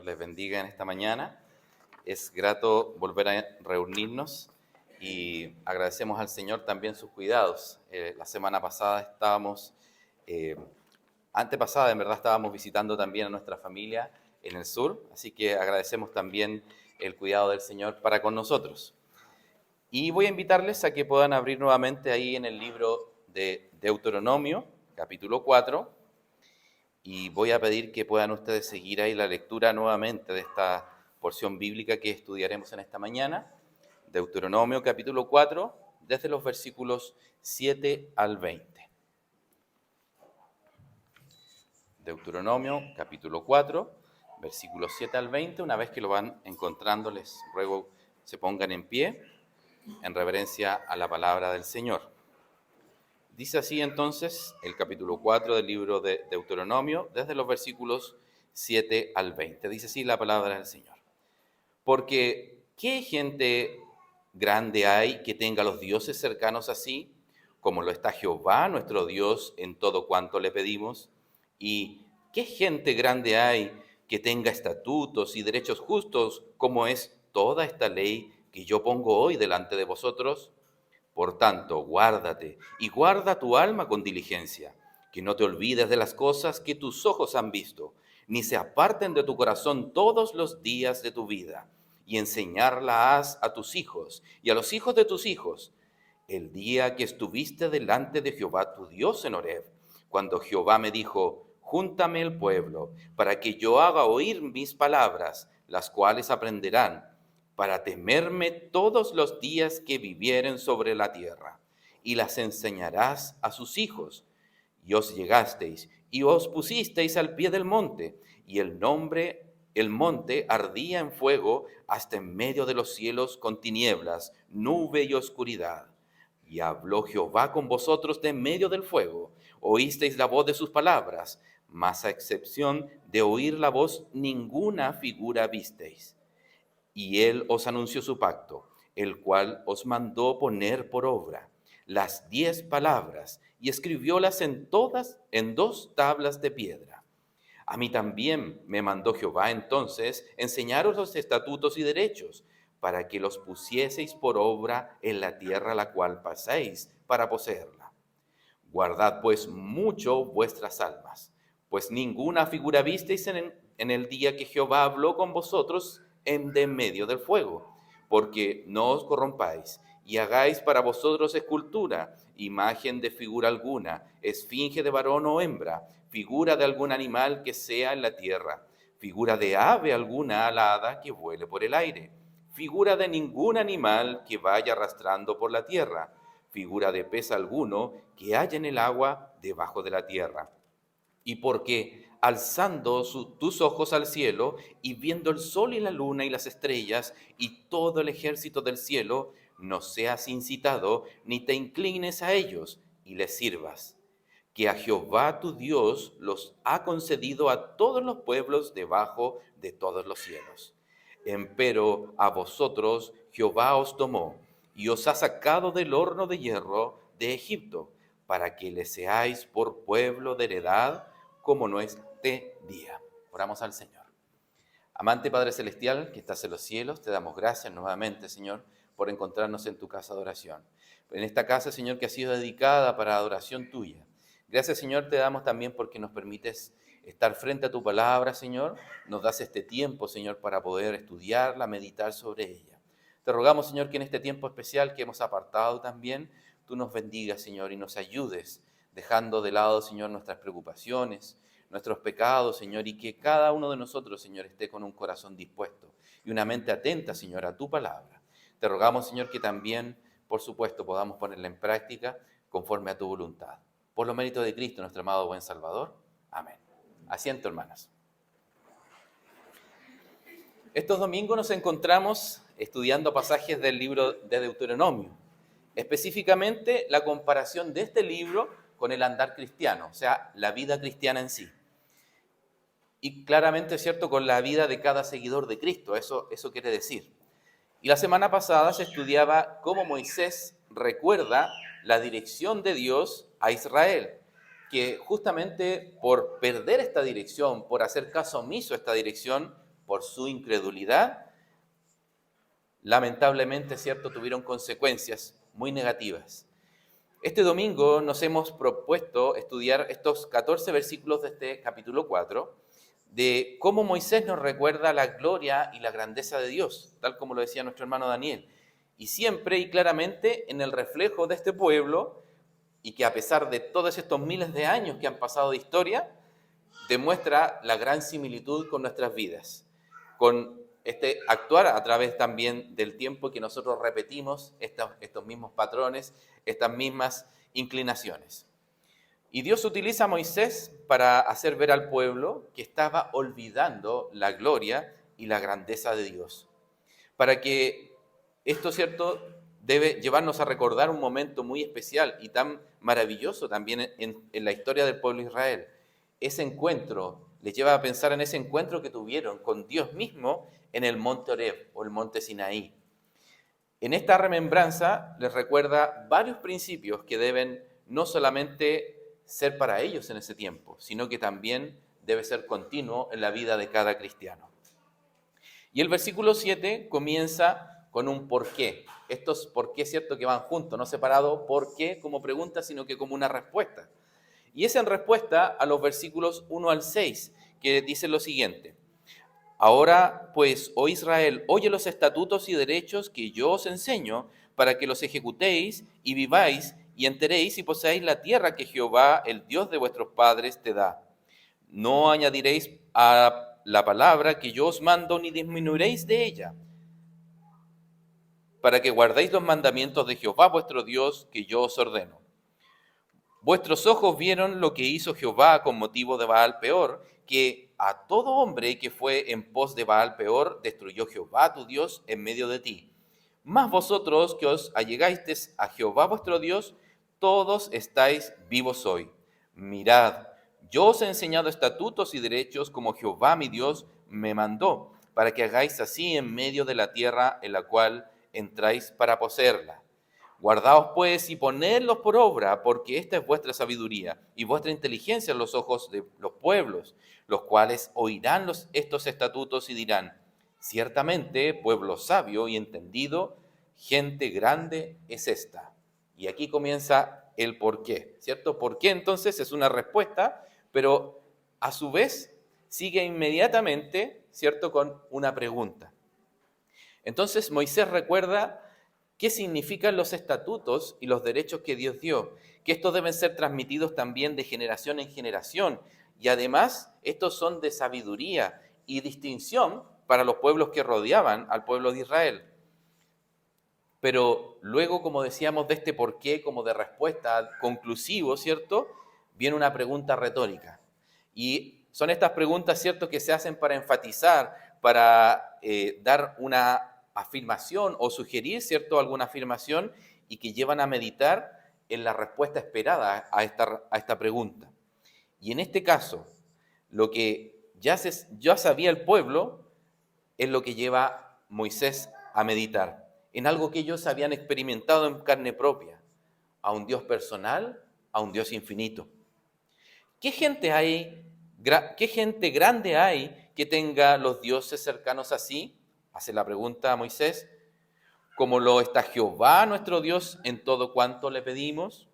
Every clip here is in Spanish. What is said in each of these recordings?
les bendiga en esta mañana. Es grato volver a reunirnos y agradecemos al Señor también sus cuidados. La semana pasada antepasada en verdad estábamos visitando también a nuestra familia en el sur, así que agradecemos también el cuidado del Señor para con nosotros. Y voy a invitarles a que puedan abrir nuevamente ahí en el libro de Deuteronomio, capítulo 4, y voy a pedir que puedan ustedes seguir ahí la lectura nuevamente de esta porción bíblica que estudiaremos en esta mañana. Deuteronomio capítulo 4, desde los versículos 7 al 20. Deuteronomio capítulo 4, versículos 7 al 20. Una vez que lo van encontrando, les ruego se pongan en pie en reverencia a la palabra del Señor. Dice así entonces el capítulo 4 del libro de Deuteronomio, desde los versículos 7 al 20. Dice así la palabra del Señor. Porque, ¿qué gente grande hay que tenga los dioses cercanos así, como lo está Jehová, nuestro Dios, en todo cuanto le pedimos? ¿Y qué gente grande hay que tenga estatutos y derechos justos, como es toda esta ley que yo pongo hoy delante de vosotros? Por tanto, guárdate y guarda tu alma con diligencia, que no te olvides de las cosas que tus ojos han visto, ni se aparten de tu corazón todos los días de tu vida, y enseñarlas a tus hijos y a los hijos de tus hijos, el día que estuviste delante de Jehová tu Dios en Horeb, cuando Jehová me dijo, júntame el pueblo, para que yo haga oír mis palabras, las cuales aprenderán, para temerme todos los días que vivieren sobre la tierra, y las enseñarás a sus hijos. Y os llegasteis, y os pusisteis al pie del monte, y el monte ardía en fuego hasta en medio de los cielos con tinieblas, nube y oscuridad. Y habló Jehová con vosotros de en medio del fuego, oísteis la voz de sus palabras, mas a excepción de oír la voz, ninguna figura visteis. Y él os anunció su pacto, el cual os mandó poner por obra las 10 palabras, y escribiólas en 2 tablas de piedra. A mí también me mandó Jehová entonces enseñaros los estatutos y derechos, para que los pusieseis por obra en la tierra a la cual pasáis para poseerla. Guardad pues mucho vuestras almas, pues ninguna figura visteis en el día que Jehová habló con vosotros de en medio del fuego, porque no os corrompáis y hagáis para vosotros escultura, imagen de figura alguna, esfinge de varón o hembra, figura de algún animal que sea en la tierra, figura de ave alguna alada que vuele por el aire, figura de ningún animal que vaya arrastrando por la tierra, figura de pez alguno que haya en el agua debajo de la tierra. Y porque alzando tus ojos al cielo y viendo el sol y la luna y las estrellas y todo el ejército del cielo, no seas incitado ni te inclines a ellos y les sirvas, que a Jehová tu Dios los ha concedido a todos los pueblos debajo de todos los cielos. Empero a vosotros Jehová os tomó y os ha sacado del horno de hierro de Egipto, para que le seáis por pueblo de heredad como no este día. Oramos al Señor. Amante Padre Celestial, que estás en los cielos, te damos gracias nuevamente, Señor, por encontrarnos en tu casa de oración. En esta casa, Señor, que ha sido dedicada para adoración tuya. Gracias, Señor, te damos también porque nos permites estar frente a tu palabra, Señor. Nos das este tiempo, Señor, para poder estudiarla, meditar sobre ella. Te rogamos, Señor, que en este tiempo especial que hemos apartado también, tú nos bendigas, Señor, y nos ayudes, dejando de lado, Señor, nuestras preocupaciones, nuestros pecados, Señor, y que cada uno de nosotros, Señor, esté con un corazón dispuesto y una mente atenta, Señor, a tu palabra. Te rogamos, Señor, que también, por supuesto, podamos ponerla en práctica conforme a tu voluntad. Por los méritos de Cristo, nuestro amado buen Salvador. Amén. Asiento, hermanas. Estos domingos nos encontramos estudiando pasajes del libro de Deuteronomio, específicamente la comparación de este libro con el andar cristiano, o sea, la vida cristiana en sí. Y claramente, ¿cierto?, con la vida de cada seguidor de Cristo, eso quiere decir. Y la semana pasada se estudiaba cómo Moisés recuerda la dirección de Dios a Israel, que justamente por perder esta dirección, por hacer caso omiso a esta dirección, por su incredulidad, lamentablemente, ¿cierto?, tuvieron consecuencias muy negativas. Este domingo nos hemos propuesto estudiar estos 14 versículos de este capítulo 4, de cómo Moisés nos recuerda la gloria y la grandeza de Dios, tal como lo decía nuestro hermano Daniel, y siempre y claramente en el reflejo de este pueblo, y que a pesar de todos estos miles de años que han pasado de historia, demuestra la gran similitud con nuestras vidas, con este actuar a través también del tiempo que nosotros repetimos estos mismos patrones, estas mismas inclinaciones. Y Dios utiliza a Moisés para hacer ver al pueblo que estaba olvidando la gloria y la grandeza de Dios. Para que esto, ¿cierto?, debe llevarnos a recordar un momento muy especial y tan maravilloso también en la historia del pueblo de Israel. Ese encuentro les lleva a pensar en ese encuentro que tuvieron con Dios mismo en el monte Horeb o el monte Sinaí. En esta remembranza les recuerda varios principios que deben no solamente ser para ellos en ese tiempo, sino que también debe ser continuo en la vida de cada cristiano. Y el versículo 7 comienza con un por qué. Estos por qué, cierto, que van juntos, no separados, por qué como pregunta, sino que como una respuesta. Y es en respuesta a los versículos 1 al 6, que dicen lo siguiente: Ahora, pues, oh Israel, oye los estatutos y derechos que yo os enseño, para que los ejecutéis y viváis y enteréis y poseáis la tierra que Jehová, el Dios de vuestros padres, te da. No añadiréis a la palabra que yo os mando, ni disminuiréis de ella, para que guardéis los mandamientos de Jehová vuestro Dios, que yo os ordeno. Vuestros ojos vieron lo que hizo Jehová con motivo de Baal Peor, que a todo hombre que fue en pos de Baal Peor destruyó Jehová tu Dios en medio de ti. Mas vosotros que os allegasteis a Jehová vuestro Dios, todos estáis vivos hoy. Mirad, yo os he enseñado estatutos y derechos como Jehová mi Dios me mandó, para que hagáis así en medio de la tierra en la cual entráis para poseerla. Guardaos pues y ponedlos por obra, porque esta es vuestra sabiduría y vuestra inteligencia en los ojos de los pueblos, los cuales oirán estos estatutos y dirán: ciertamente, pueblo sabio y entendido, gente grande es esta. Y aquí comienza el por qué, ¿cierto? ¿Por qué entonces? Es una respuesta, pero a su vez sigue inmediatamente, ¿cierto?, con una pregunta. Entonces Moisés recuerda qué significan los estatutos y los derechos que Dios dio, que estos deben ser transmitidos también de generación en generación, y además estos son de sabiduría y distinción para los pueblos que rodeaban al pueblo de Israel. Pero luego, como decíamos, de este por qué, como de respuesta conclusivo, ¿cierto?, viene una pregunta retórica. Y son estas preguntas, ¿cierto?, que se hacen para enfatizar, para dar una afirmación o sugerir, ¿cierto?, alguna afirmación, y que llevan a meditar en la respuesta esperada a esta pregunta. Y en este caso, lo que ya sabía el pueblo es lo que lleva Moisés a meditar, en algo que ellos habían experimentado en carne propia, a un Dios personal, a un Dios infinito. ¿Qué gente grande hay que tenga los dioses cercanos así? Hace la pregunta a Moisés. ¿Como lo está Jehová nuestro Dios en todo cuanto le pedimos?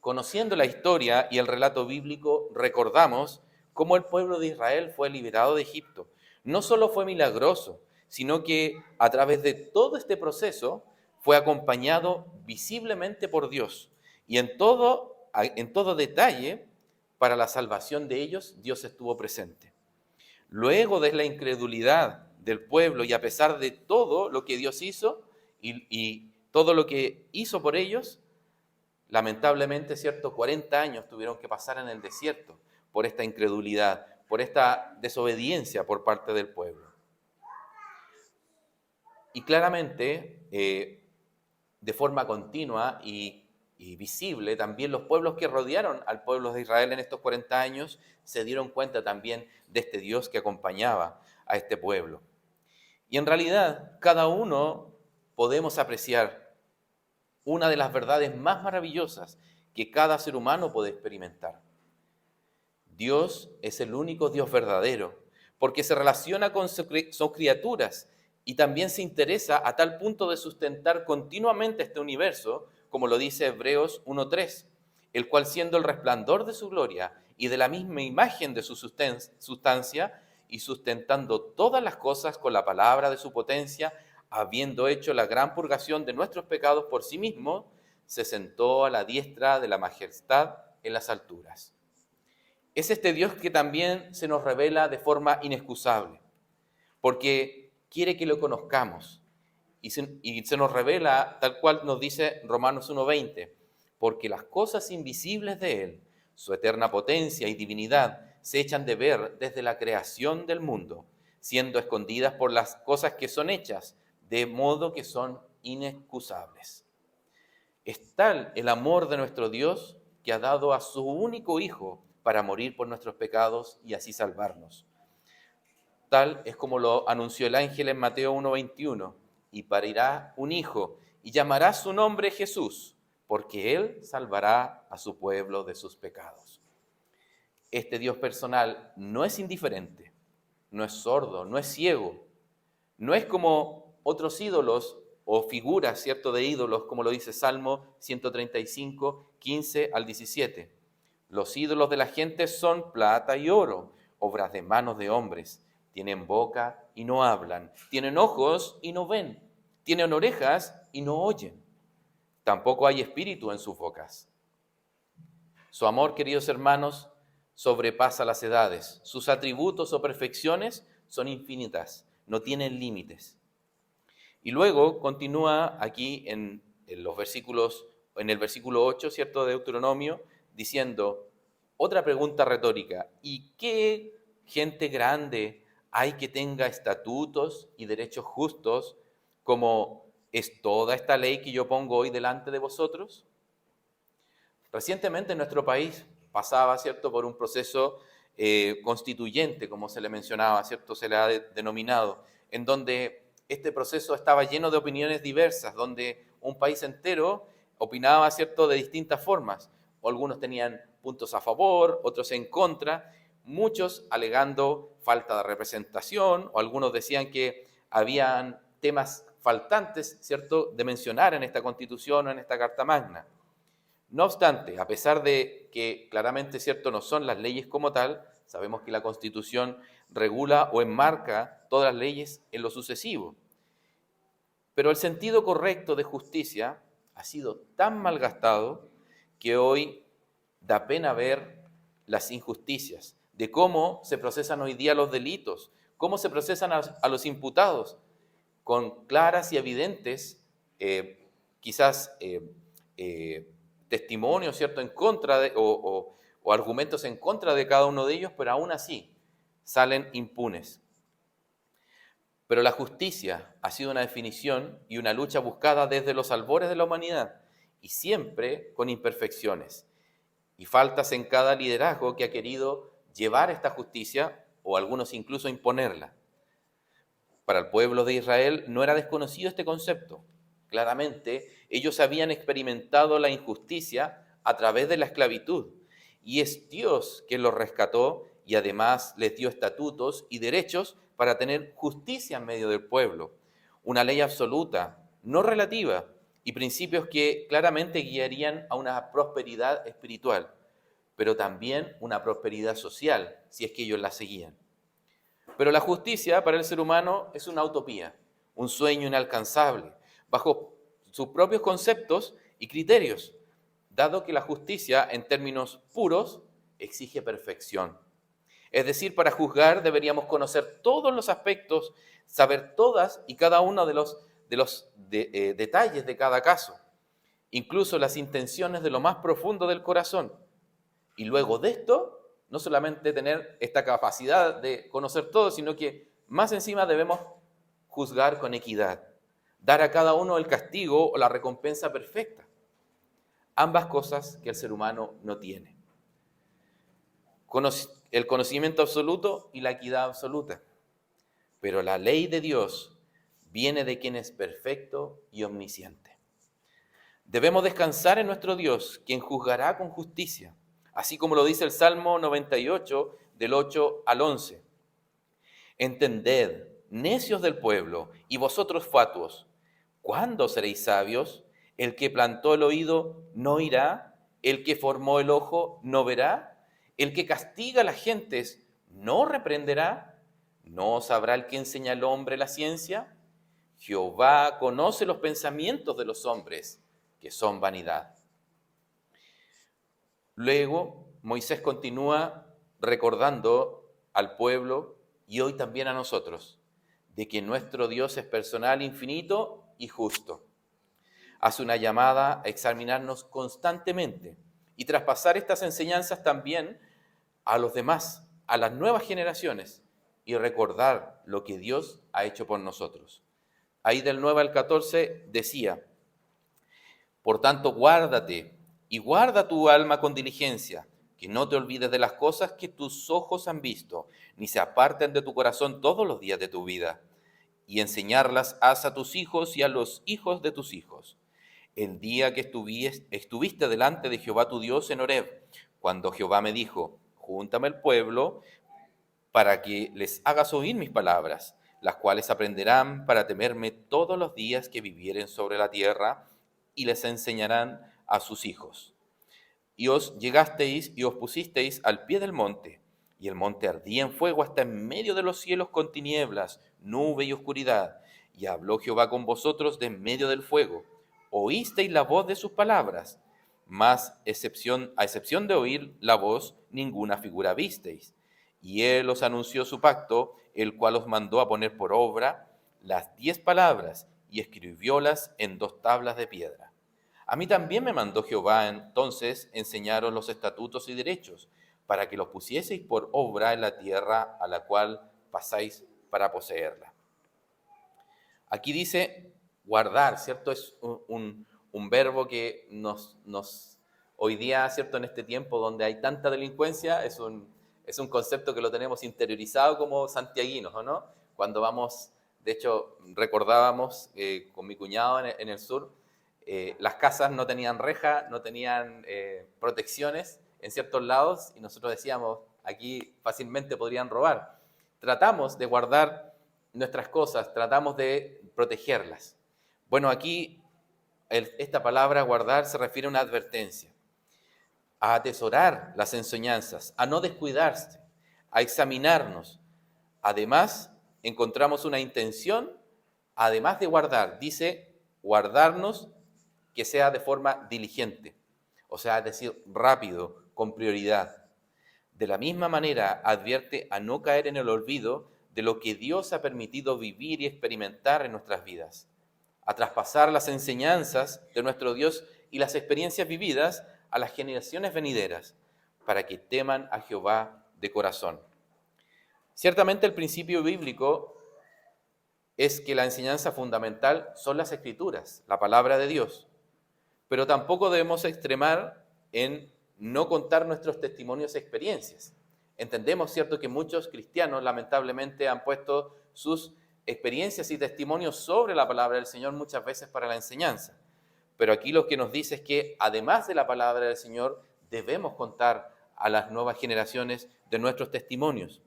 Conociendo la historia y el relato bíblico, recordamos cómo el pueblo de Israel fue liberado de Egipto. No solo fue milagroso, sino que a través de todo este proceso fue acompañado visiblemente por Dios. Y en todo detalle, para la salvación de ellos, Dios estuvo presente. Luego de la incredulidad del pueblo y a pesar de todo lo que Dios hizo y todo lo que hizo por ellos, lamentablemente, ¿cierto?, 40 años tuvieron que pasar en el desierto por esta incredulidad, por esta desobediencia por parte del pueblo. Y claramente, de forma continua y visible, también los pueblos que rodearon al pueblo de Israel en estos 40 años se dieron cuenta también de este Dios que acompañaba a este pueblo. Y en realidad, cada uno podemos apreciar una de las verdades más maravillosas que cada ser humano puede experimentar. Dios es el único Dios verdadero, porque se relaciona con sus criaturas y también se interesa a tal punto de sustentar continuamente este universo, como lo dice Hebreos 1:3, el cual siendo el resplandor de su gloria y de la misma imagen de su sustancia, y sustentando todas las cosas con la palabra de su potencia, habiendo hecho la gran purgación de nuestros pecados por sí mismo, se sentó a la diestra de la majestad en las alturas. Es este Dios que también se nos revela de forma inexcusable, porque quiere que lo conozcamos. Y se nos revela tal cual nos dice Romanos 1:20, porque las cosas invisibles de Él, su eterna potencia y divinidad, se echan de ver desde la creación del mundo, siendo escondidas por las cosas que son hechas, de modo que son inexcusables. Es tal el amor de nuestro Dios que ha dado a su único Hijo para morir por nuestros pecados y así salvarnos. Tal es como lo anunció el ángel en Mateo 1:21, y parirá un hijo y llamará su nombre Jesús, porque él salvará a su pueblo de sus pecados. Este Dios personal no es indiferente, no es sordo, no es ciego, no es como otros ídolos o figuras, ¿cierto?, de ídolos, como lo dice Salmo 135, 15 al 17. Los ídolos de la gente son plata y oro, obras de manos de hombres. Tienen boca y no hablan, tienen ojos y no ven, tienen orejas y no oyen. Tampoco hay espíritu en sus bocas. Su amor, queridos hermanos, sobrepasa las edades. Sus atributos o perfecciones son infinitas, no tienen límites. Y luego continúa aquí en el versículo 8, ¿cierto?, de Deuteronomio, diciendo otra pregunta retórica: ¿y qué gente grande hay que tenga estatutos y derechos justos como es toda esta ley que yo pongo hoy delante de vosotros? Recientemente en nuestro país pasaba, ¿cierto?, por un proceso constituyente, como se le mencionaba, ¿cierto?, se le ha denominado, en donde este proceso estaba lleno de opiniones diversas, donde un país entero opinaba, ¿cierto?, de distintas formas. Algunos tenían puntos a favor, otros en contra, muchos alegando falta de representación, o algunos decían que habían temas faltantes, ¿cierto?, de mencionar en esta Constitución o en esta Carta Magna. No obstante, a pesar de que claramente, ¿cierto?, no son las leyes como tal, sabemos que la Constitución regula o enmarca todas las leyes en lo sucesivo. Pero el sentido correcto de justicia ha sido tan malgastado que hoy da pena ver las injusticias, de cómo se procesan hoy día los delitos, cómo se procesan a los imputados, con claras y evidentes, quizás testimonios, ¿cierto?, en contra de, o argumentos en contra de cada uno de ellos, pero aún así salen impunes. Pero la justicia ha sido una definición y una lucha buscada desde los albores de la humanidad, y siempre con imperfecciones y faltas en cada liderazgo que ha querido llevar esta justicia, o algunos incluso imponerla. Para el pueblo de Israel no era desconocido este concepto. Claramente, ellos habían experimentado la injusticia a través de la esclavitud, y es Dios quien los rescató y además les dio estatutos y derechos para tener justicia en medio del pueblo, una ley absoluta, no relativa, y principios que claramente guiarían a una prosperidad espiritual, pero también una prosperidad social, si es que ellos la seguían. Pero la justicia para el ser humano es una utopía, un sueño inalcanzable, bajo sus propios conceptos y criterios, dado que la justicia, en términos puros, exige perfección. Es decir, para juzgar deberíamos conocer todos los aspectos, saber todas y cada uno de los detalles de cada caso, incluso las intenciones de lo más profundo del corazón. Y luego de esto, no solamente tener esta capacidad de conocer todo, sino que más encima debemos juzgar con equidad, dar a cada uno el castigo o la recompensa perfecta. Ambas cosas que el ser humano no tiene. El conocimiento absoluto y la equidad absoluta. Pero la ley de Dios viene de quien es perfecto y omnisciente. Debemos descansar en nuestro Dios, quien juzgará con justicia, así como lo dice el Salmo 98, del 8 al 11. Entended, necios del pueblo, y vosotros fatuos, ¿cuándo seréis sabios? El que plantó el oído no oirá, el que formó el ojo no verá, el que castiga a las gentes no reprenderá, ¿no sabrá el que enseña al hombre la ciencia? Jehová conoce los pensamientos de los hombres, que son vanidad. Luego, Moisés continúa recordando al pueblo y hoy también a nosotros, de que nuestro Dios es personal, infinito y justo. Hace una llamada a examinarnos constantemente y traspasar estas enseñanzas también a los demás, a las nuevas generaciones, y recordar lo que Dios ha hecho por nosotros. Ahí del 9 al 14 decía: por tanto, guárdate y guarda tu alma con diligencia, que no te olvides de las cosas que tus ojos han visto, ni se aparten de tu corazón todos los días de tu vida, y enseñarlas haz a tus hijos y a los hijos de tus hijos. El día que estuviste delante de Jehová tu Dios en Horeb, cuando Jehová me dijo: júntame el pueblo para que les hagas oír mis palabras, las cuales aprenderán para temerme todos los días que vivieren sobre la tierra, y les enseñarán a sus hijos. Y os llegasteis y os pusisteis al pie del monte, y el monte ardía en fuego hasta en medio de los cielos con tinieblas, nube y oscuridad. Y habló Jehová con vosotros de en medio del fuego. Oísteis la voz de sus palabras, mas a excepción de oír la voz, ninguna figura visteis. Y él os anunció su pacto, el cual os mandó a poner por obra las 10 palabras, y escribiólas en 2 tablas de piedra. A mí también me mandó Jehová entonces enseñaros los estatutos y derechos, para que los pusieseis por obra en la tierra a la cual pasáis para poseerla. Aquí dice guardar, ¿cierto? Es un verbo que nos hoy día, ¿cierto? En este tiempo donde hay tanta delincuencia, es un concepto que lo tenemos interiorizado como santiaguinos, ¿o no? Cuando vamos, de hecho, recordábamos con mi cuñado en el sur, las casas no tenían reja, no tenían protecciones en ciertos lados, y nosotros decíamos, aquí fácilmente podrían robar. Tratamos de guardar nuestras cosas, tratamos de protegerlas. Bueno, aquí esta palabra guardar se refiere a una advertencia, a atesorar las enseñanzas, a no descuidarse, a examinarnos. Además, encontramos una intención, además de guardar, dice guardarnos, que sea de forma diligente, o sea, es decir, rápido, con prioridad. De la misma manera, advierte a no caer en el olvido de lo que Dios ha permitido vivir y experimentar en nuestras vidas, a traspasar las enseñanzas de nuestro Dios y las experiencias vividas a las generaciones venideras, para que teman a Jehová de corazón. Ciertamente el principio bíblico es que la enseñanza fundamental son las Escrituras, la palabra de Dios, pero tampoco debemos extremar en no contar nuestros testimonios y experiencias. Entendemos, ¿cierto?, que muchos cristianos lamentablemente han puesto sus experiencias y testimonios sobre la palabra del Señor muchas veces para la enseñanza. Pero aquí lo que nos dice es que además de la palabra del Señor, debemos contar a las nuevas generaciones de nuestros testimonios,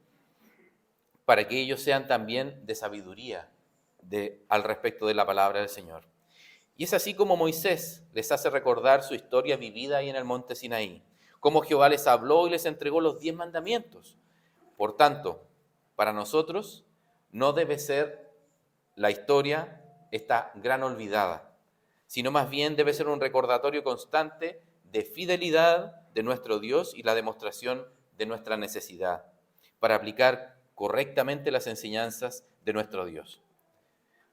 para que ellos sean también de sabiduría al respecto de la palabra del Señor. Y es así como Moisés les hace recordar su historia vivida ahí en el monte Sinaí, cómo Jehová les habló y les entregó los 10 mandamientos. Por tanto, para nosotros no debe ser la historia esta gran olvidada, sino más bien debe ser un recordatorio constante de fidelidad de nuestro Dios y la demostración de nuestra necesidad para aplicar correctamente las enseñanzas de nuestro Dios.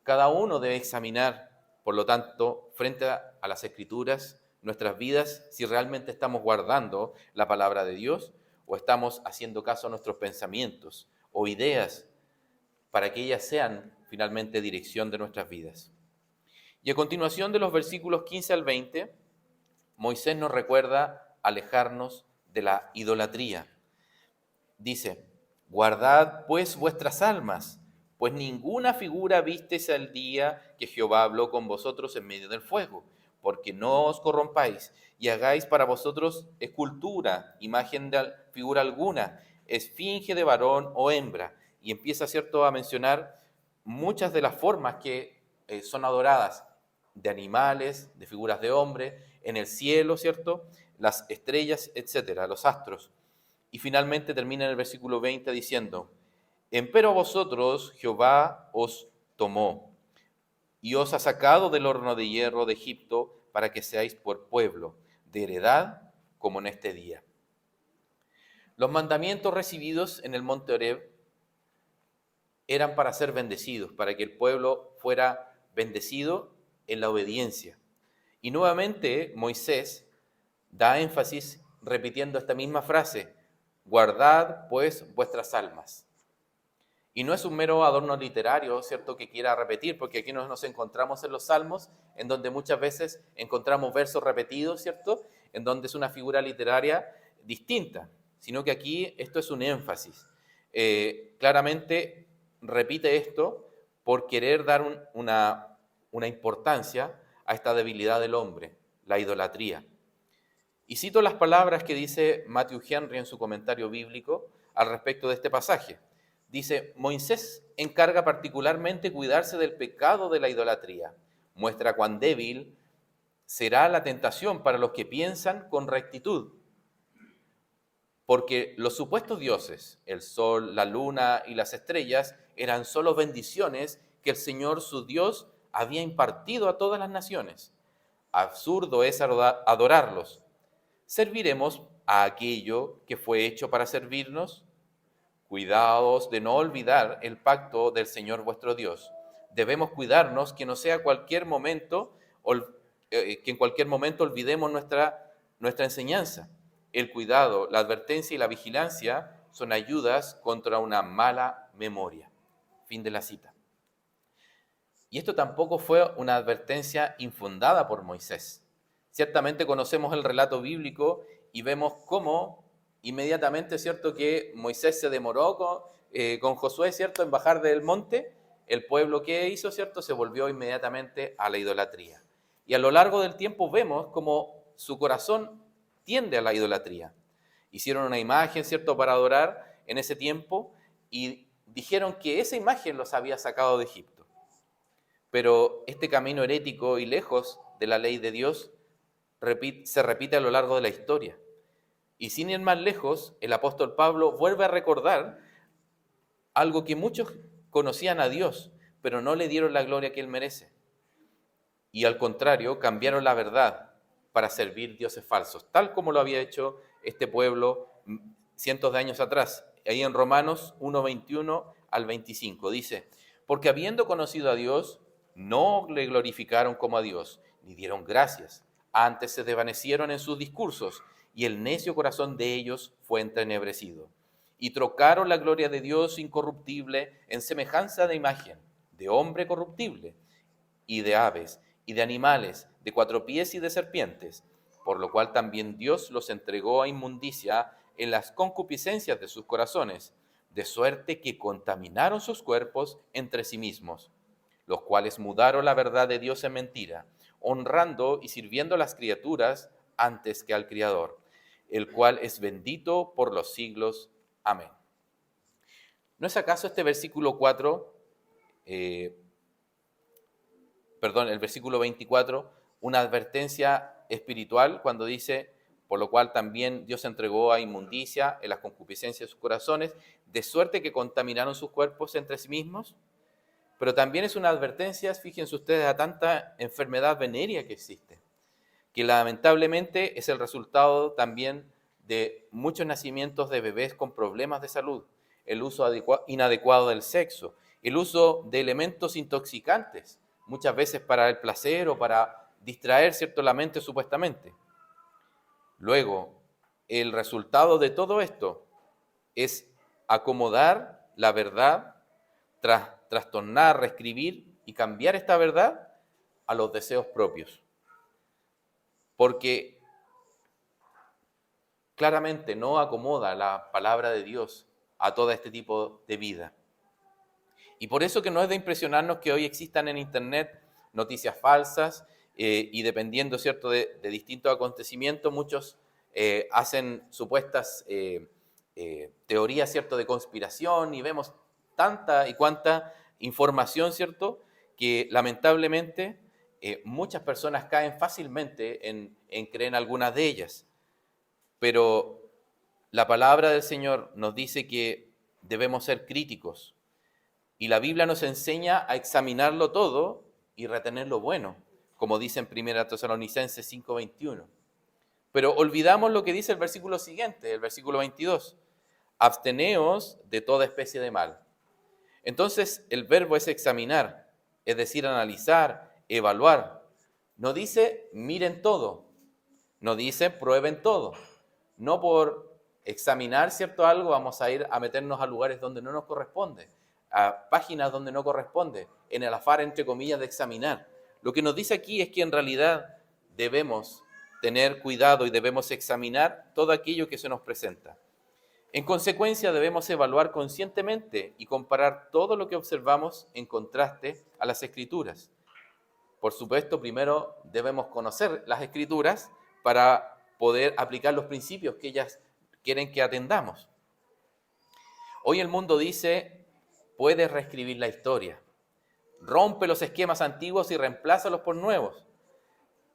Cada uno debe examinar, por lo tanto, frente a las Escrituras, nuestras vidas, si realmente estamos guardando la palabra de Dios o estamos haciendo caso a nuestros pensamientos o ideas para que ellas sean finalmente dirección de nuestras vidas. Y a continuación de los versículos 15 al 20, Moisés nos recuerda alejarnos de la idolatría. Dice: guardad pues vuestras almas, pues ninguna figura visteis el día que Jehová habló con vosotros en medio del fuego, porque no os corrompáis y hagáis para vosotros escultura, imagen de figura alguna, esfinge de varón o hembra, y empieza, ¿cierto?, a mencionar muchas de las formas que son adoradas, de animales, de figuras de hombre, en el cielo, ¿cierto?, las estrellas, etcétera, los astros. Y finalmente termina en el versículo 20 diciendo, empero vosotros Jehová os tomó y os ha sacado del horno de hierro de Egipto para que seáis por pueblo, de heredad, como en este día. Los mandamientos recibidos en el monte Horeb eran para ser bendecidos, para que el pueblo fuera bendecido en la obediencia. Y nuevamente Moisés da énfasis repitiendo esta misma frase, guardad pues vuestras almas. Y no es un mero adorno literario, ¿cierto?, que quiera repetir, porque aquí nos encontramos en los Salmos, en donde muchas veces encontramos versos repetidos, ¿cierto?, en donde es una figura literaria distinta, sino que aquí esto es un énfasis. Claramente repite esto por querer dar una importancia a esta debilidad del hombre, la idolatría. Y cito las palabras que dice Matthew Henry en su comentario bíblico al respecto de este pasaje. Dice, Moisés encarga particularmente cuidarse del pecado de la idolatría. Muestra cuán débil será la tentación para los que piensan con rectitud. Porque los supuestos dioses, el sol, la luna y las estrellas, eran solo bendiciones que el Señor su Dios había impartido a todas las naciones. Absurdo es adorarlos. ¿Serviremos a aquello que fue hecho para servirnos? Cuidaos de no olvidar el pacto del Señor vuestro Dios. Debemos cuidarnos que no sea que en cualquier momento olvidemos nuestra enseñanza. El cuidado, la advertencia y la vigilancia son ayudas contra una mala memoria. Fin de la cita. Y esto tampoco fue una advertencia infundada por Moisés. Ciertamente conocemos el relato bíblico y vemos cómo inmediatamente, ¿cierto?, que Moisés se demoró con Josué, ¿cierto?, en bajar del monte. El pueblo que hizo, ¿cierto?, se volvió inmediatamente a la idolatría. Y a lo largo del tiempo vemos cómo su corazón tiende a la idolatría. Hicieron una imagen, ¿cierto?, para adorar en ese tiempo y dijeron que esa imagen los había sacado de Egipto. Pero este camino herético y lejos de la ley de Dios se repite a lo largo de la historia. Y sin ir más lejos, el apóstol Pablo vuelve a recordar algo que muchos conocían a Dios, pero no le dieron la gloria que Él merece. Y al contrario, cambiaron la verdad para servir dioses falsos, tal como lo había hecho este pueblo cientos de años atrás. Ahí en Romanos 1:21 al 25 dice, porque habiendo conocido a Dios, no le glorificaron como a Dios, ni dieron gracias. Antes se desvanecieron en sus discursos, y el necio corazón de ellos fue entenebrecido. Y trocaron la gloria de Dios incorruptible en semejanza de imagen, de hombre corruptible, y de aves, y de animales, de cuatro pies y de serpientes, por lo cual también Dios los entregó a inmundicia en las concupiscencias de sus corazones, de suerte que contaminaron sus cuerpos entre sí mismos, los cuales mudaron la verdad de Dios en mentira, honrando y sirviendo a las criaturas antes que al Criador, el cual es bendito por los siglos. Amén. ¿No es acaso este versículo 4, el versículo 24, una advertencia espiritual cuando dice, por lo cual también Dios entregó a inmundicia en las concupiscencias de sus corazones, de suerte que contaminaron sus cuerpos entre sí mismos? Pero también es una advertencia, fíjense ustedes, a tanta enfermedad venérea que existe, que lamentablemente es el resultado también de muchos nacimientos de bebés con problemas de salud, el uso inadecuado del sexo, el uso de elementos intoxicantes, muchas veces para el placer o para distraer, ¿cierto?, la mente supuestamente. Luego, el resultado de todo esto es acomodar la verdad, trastornar, reescribir y cambiar esta verdad a los deseos propios. Porque claramente no acomoda la palabra de Dios a todo este tipo de vida. Y por eso que no es de impresionarnos que hoy existan en Internet noticias falsas y dependiendo, ¿cierto?, de distintos acontecimientos, muchos hacen supuestas teorías, ¿cierto?, de conspiración y vemos tanta y cuánta información, ¿cierto?, que lamentablemente muchas personas caen fácilmente en creer en algunas de ellas. Pero la palabra del Señor nos dice que debemos ser críticos. Y la Biblia nos enseña a examinarlo todo y retener lo bueno, como dice en 1 Tesalonicenses 5:21. Pero olvidamos lo que dice el versículo siguiente, el versículo 22. Absteneos de toda especie de mal. Entonces, el verbo es examinar, es decir, analizar, evaluar. No dice miren todo, no dice prueben todo. No por examinar cierto algo vamos a ir a meternos a lugares donde no nos corresponde, a páginas donde no corresponde, en el afán, entre comillas, de examinar. Lo que nos dice aquí es que en realidad debemos tener cuidado y debemos examinar todo aquello que se nos presenta. En consecuencia, debemos evaluar conscientemente y comparar todo lo que observamos en contraste a las Escrituras. Por supuesto, primero debemos conocer las Escrituras para poder aplicar los principios que ellas quieren que atendamos. Hoy el mundo dice, puedes reescribir la historia, rompe los esquemas antiguos y reemplázalos por nuevos,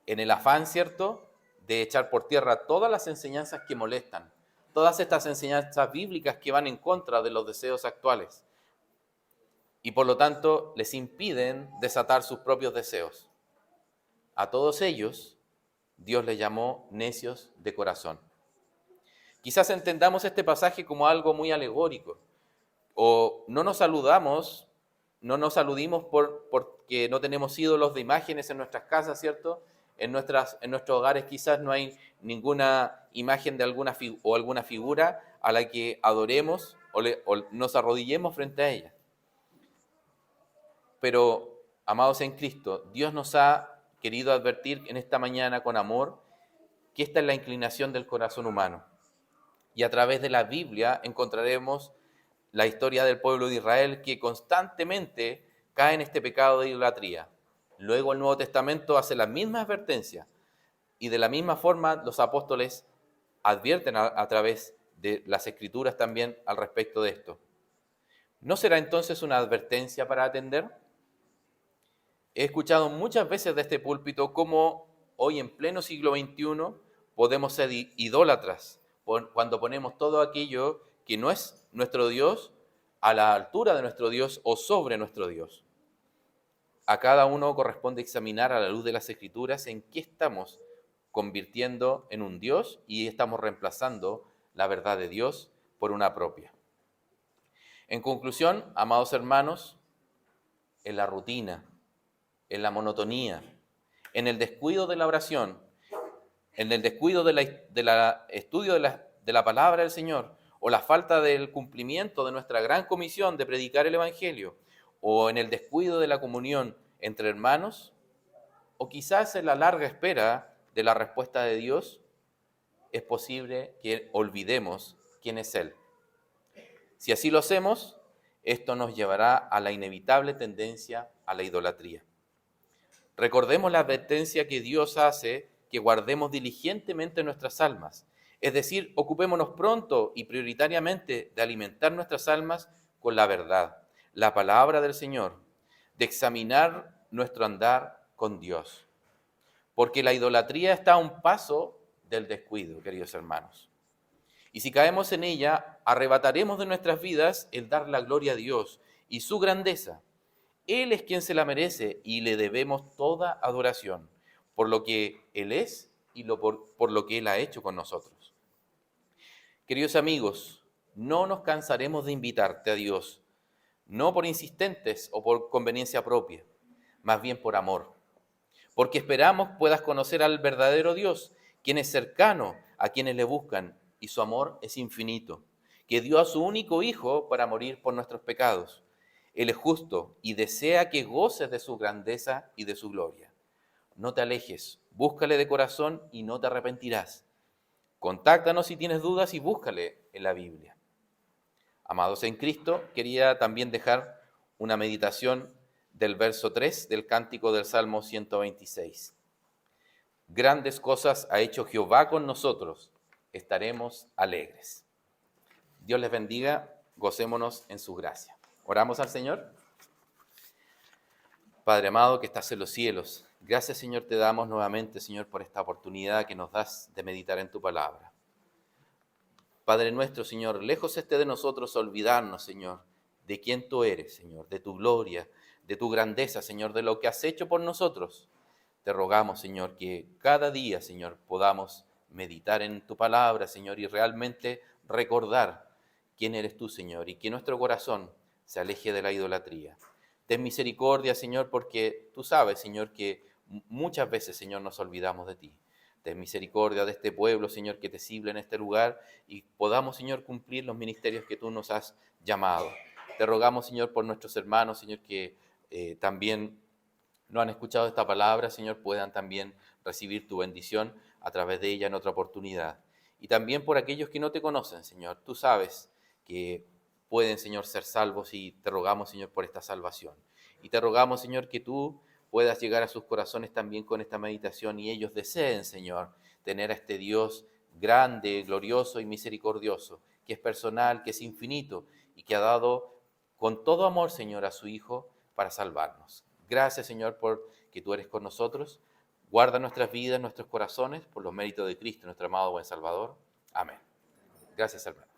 en el afán, ¿cierto?, de echar por tierra todas las enseñanzas que molestan, todas estas enseñanzas bíblicas que van en contra de los deseos actuales y por lo tanto les impiden desatar sus propios deseos. A todos ellos Dios les llamó necios de corazón. Quizás entendamos este pasaje como algo muy alegórico, o no nos saludimos porque no tenemos ídolos de imágenes en nuestras casas, ¿cierto? En nuestros hogares quizás no hay ninguna imagen de alguna figura a la que adoremos o nos arrodillemos frente a ella. Pero, amados en Cristo, Dios nos ha querido advertir en esta mañana con amor que esta es la inclinación del corazón humano. Y a través de la Biblia encontraremos la historia del pueblo de Israel que constantemente cae en este pecado de idolatría. Luego el Nuevo Testamento hace la misma advertencia y de la misma forma los apóstoles advierten a través de las Escrituras también al respecto de esto. ¿No será entonces una advertencia para atender? He escuchado muchas veces de este púlpito cómo hoy en pleno siglo XXI podemos ser idólatras cuando ponemos todo aquello que no es nuestro Dios a la altura de nuestro Dios o sobre nuestro Dios. A cada uno corresponde examinar a la luz de las Escrituras en qué estamos convirtiendo en un Dios y estamos reemplazando la verdad de Dios por una propia. En conclusión, amados hermanos, en la rutina, en la monotonía, en el descuido de la oración, en el descuido del estudio de la palabra del Señor, o la falta del cumplimiento de nuestra gran comisión de predicar el Evangelio, o en el descuido de la comunión entre hermanos, o quizás en la larga espera de la respuesta de Dios, es posible que olvidemos quién es Él. Si así lo hacemos, esto nos llevará a la inevitable tendencia a la idolatría. Recordemos la advertencia que Dios hace que guardemos diligentemente nuestras almas, es decir, ocupémonos pronto y prioritariamente de alimentar nuestras almas con la verdad, la palabra del Señor, de examinar nuestro andar con Dios. Porque la idolatría está a un paso del descuido, queridos hermanos. Y si caemos en ella, arrebataremos de nuestras vidas el dar la gloria a Dios y su grandeza. Él es quien se la merece y le debemos toda adoración por lo que Él es y por lo que Él ha hecho con nosotros. Queridos amigos, no nos cansaremos de invitarte a Dios, no por insistentes o por conveniencia propia, más bien por amor, porque esperamos puedas conocer al verdadero Dios, quien es cercano a quienes le buscan y su amor es infinito, que dio a su único Hijo para morir por nuestros pecados. Él es justo y desea que goces de su grandeza y de su gloria. No te alejes, búscale de corazón y no te arrepentirás. Contáctanos si tienes dudas y búscale en la Biblia. Amados en Cristo, quería también dejar una meditación del verso 3 del cántico del Salmo 126. Grandes cosas ha hecho Jehová con nosotros, estaremos alegres. Dios les bendiga, gocémonos en su gracia. Oramos al Señor. Padre amado que estás en los cielos, gracias Señor te damos nuevamente, Señor, por esta oportunidad que nos das de meditar en tu palabra. Padre nuestro, Señor, lejos esté de nosotros olvidarnos, Señor, de quién tú eres, Señor, de tu gloria, de tu grandeza, Señor, de lo que has hecho por nosotros. Te rogamos, Señor, que cada día, Señor, podamos meditar en tu palabra, Señor, y realmente recordar quién eres tú, Señor, y que nuestro corazón se aleje de la idolatría. Ten misericordia, Señor, porque tú sabes, Señor, que muchas veces, Señor, nos olvidamos de ti. Ten misericordia de este pueblo, Señor, que te sirve en este lugar y podamos, Señor, cumplir los ministerios que tú nos has llamado. Te rogamos, Señor, por nuestros hermanos, Señor, que también no han escuchado esta palabra, Señor, puedan también recibir tu bendición a través de ella en otra oportunidad. Y también por aquellos que no te conocen, Señor. Tú sabes que pueden, Señor, ser salvos y te rogamos, Señor, por esta salvación. Y te rogamos, Señor, que tú puedas llegar a sus corazones también con esta meditación y ellos deseen, Señor, tener a este Dios grande, glorioso y misericordioso, que es personal, que es infinito y que ha dado con todo amor, Señor, a su Hijo para salvarnos. Gracias, Señor, por que tú eres con nosotros. Guarda nuestras vidas, nuestros corazones, por los méritos de Cristo, nuestro amado buen Salvador. Amén. Gracias, hermano.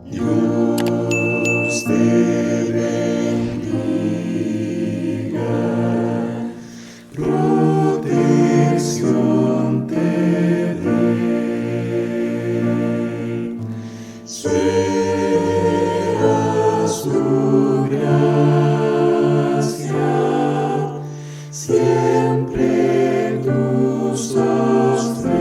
Dios te bendiga, protección te dé, sea su gracia siempre tu sostén.